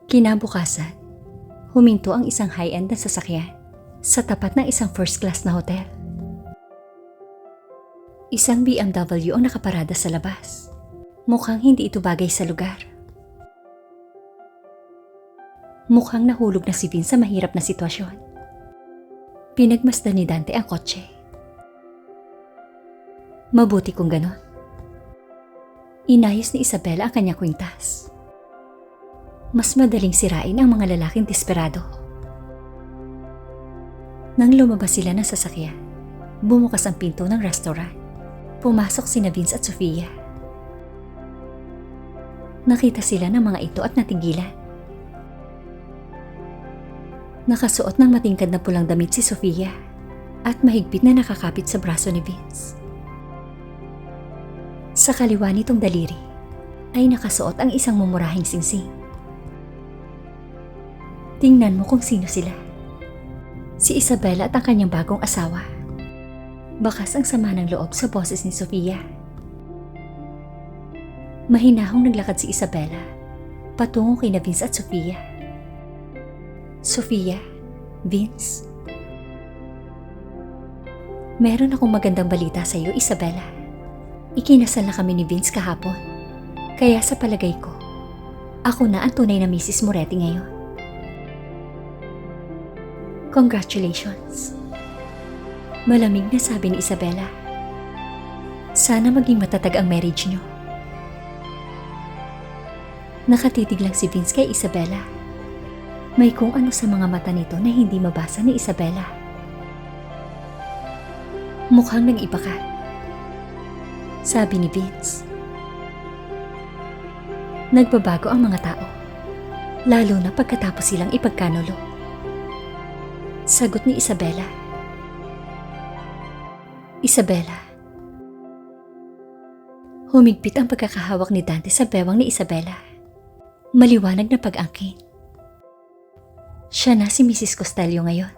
Kinabukasan, huminto ang isang high-end na sasakyan sa tapat ng isang first-class na hotel. Isang BMW ang nakaparada sa labas. Mukhang hindi ito bagay sa lugar. Mukhang nahulog na si Vince sa mahirap na sitwasyon. Pinagmasdan ni Dante ang kotse. Mabuti kung ganon. Inayos ni Isabela ang kanyang kwintas. Mas madaling sirain ang mga lalaking desperado. Nang lumabas sila ng sasakyan, bumukas ang pinto ng restaurant. Pumasok sina Vince at Sofia. Nakita sila ng mga ito at natigilan. Nakasuot ng matingkad na pulang damit si Sofia at mahigpit na nakakapit sa braso ni Vince. Sa kaliwa nitong daliri ay nakasuot ang isang mumurahing singsing. Tingnan mo kung sino sila. Si Isabela at ang kanyang bagong asawa. Bakas ang sama ng loob sa boses ni Sofia. Mahinahong naglakad si Isabela patungo kina Vince at Sofia. Sofia, Vince. Meron akong magandang balita sa iyo, Isabela. Ikinasal na kami ni Vince kahapon. Kaya sa palagay ko, ako na ang tunay na Mrs. Moretti ngayon. Congratulations. Malamig na sabi ni Isabela. Sana maging matatag ang marriage niyo. Nakatitig lang si Vince kay Isabela. May kung ano sa mga mata nito na hindi mabasa ni Isabela. Mukhang nag-iba ka, sabi ni Vince. Nagbabago ang mga tao, lalo na pagkatapos silang ipagkanulo. Sagot ni Isabela. Isabela. Humigpit ang pagkakahawak ni Dante sa bewang ni Isabela. Maliwanag na pag-angkin. Siya na si Mrs. Costello ngayon.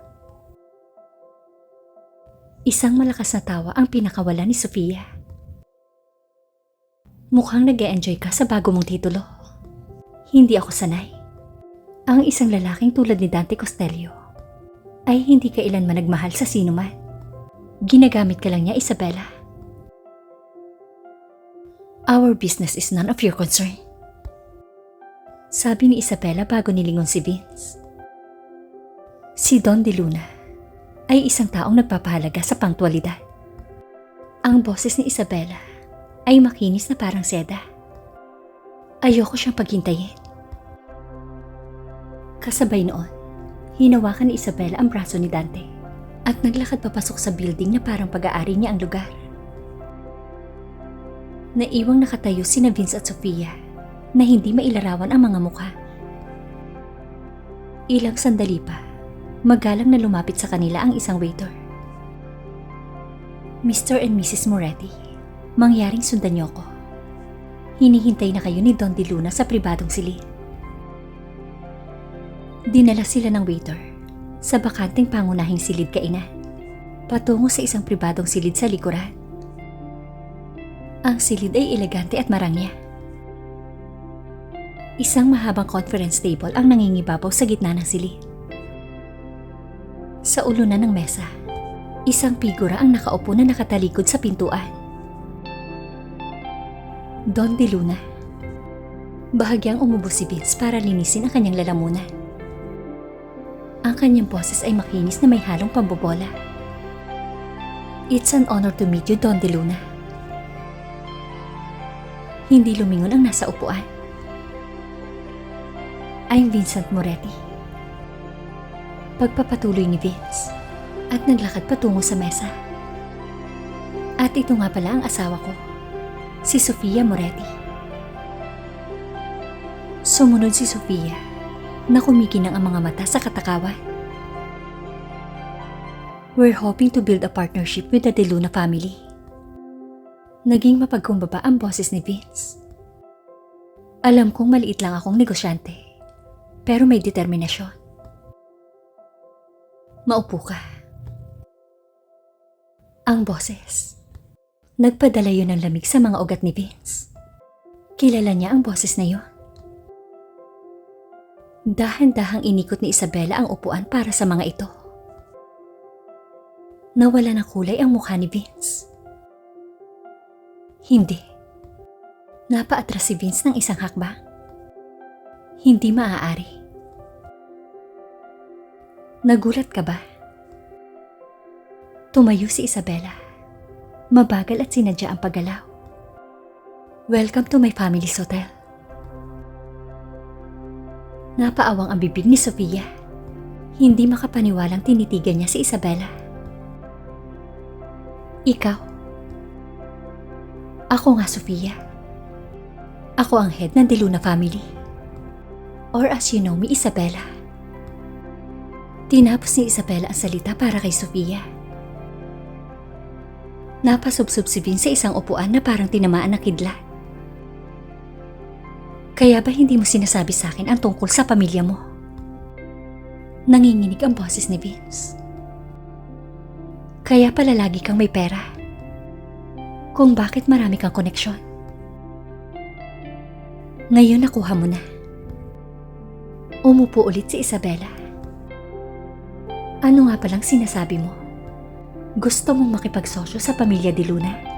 Isang malakas na tawa ang pinakawala ni Sofia. Mukhang nag-e-enjoy ka sa bago mong titulo. Hindi ako sanay. Ang isang lalaking tulad ni Dante Costello ay hindi kailanman nagmahal sa sino man. Ginagamit ka lang niya, Isabela. Our business is none of your concern, sabi ni Isabela bago nilingon si Vince. Si Don De Luna ay isang taong nagpapahalaga sa pangtualidad. Ang boses ni Isabela ay makinis na parang seda. Ayoko siyang paghintayin. Kasabay noon, hinawakan ni Isabela ang braso ni Dante at naglakad papasok sa building na parang pag-aari niya ang lugar. Naiwang nakatayo sina Vince at Sofia na hindi mailarawan ang mga mukha. Ilang sandali pa, magalang na lumapit sa kanila ang isang waiter. Mr. and Mrs. Moretti, mangyaring sundan niyo ko. Hinihintay na kayo ni Don De Luna sa pribadong silid. Dinala sila ng waiter sa bakanteng pangunahing silid kainan, patungo sa isang pribadong silid sa likuran. Ang silid ay elegante at marangya. Isang mahabang conference table ang nangingibabaw sa gitna ng silid. Sa ulunan ng mesa, isang figura ang nakaupo na nakatalikod sa pintuan. Don De Luna. Bahagyang umubos si Vince para linisin ang kanyang lalamunan. Ang kanyang boses ay makinis na may halong pambobola. It's an honor to meet you, Don De Luna. Hindi lumingon ang nasa upuan. I'm Vincent Moretti. Pagpapatuloy ni Vince at naglakad patungo sa mesa. At ito nga pala ang asawa ko, si Sofia Moretti. Sumunod si Sofia na kumikinang ang mga mata sa katakawan. We're hoping to build a partnership with the De Luna family. Naging mapagkumbaba ang boses ni Vince. Alam kong maliit lang akong negosyante, pero may determinasyon. Maupo ka. Ang boses. Nagpadala yun ng lamig sa mga ugat ni Vince. Kilala niya ang boses na yun. Dahan-dahang inikot ni Isabela ang upuan para sa mga ito. Nawala ng kulay ang mukha ni Vince. Hindi. Napaatras si Vince ng isang hakbang. Hindi maaari. Nagulat ka ba? Tumayo si Isabela. Mabagal at sinadya ang paggalaw. Welcome to my family's hotel. Napaawang ang bibig ni Sofia. Hindi makapaniwalang tinitigan niya si Isabela. Ikaw? Ako nga, Sofia. Ako ang head ng De Luna family. Or as you know me, Isabela. Tinapos ni Isabela ang salita para kay Sofia. Napasubsob si Vince sa isang upuan na parang tinamaan ng kidlat. Kaya ba hindi mo sinasabi sa akin ang tungkol sa pamilya mo? Nanginginig ang boses ni Vince. Kaya pala lagi kang may pera. Kung bakit marami kang koneksyon. Ngayon nakuha mo na. Umupo ulit si Isabela. Ano nga palang sinasabi mo? Gusto mong makipagsosyo sa pamilya De Luna?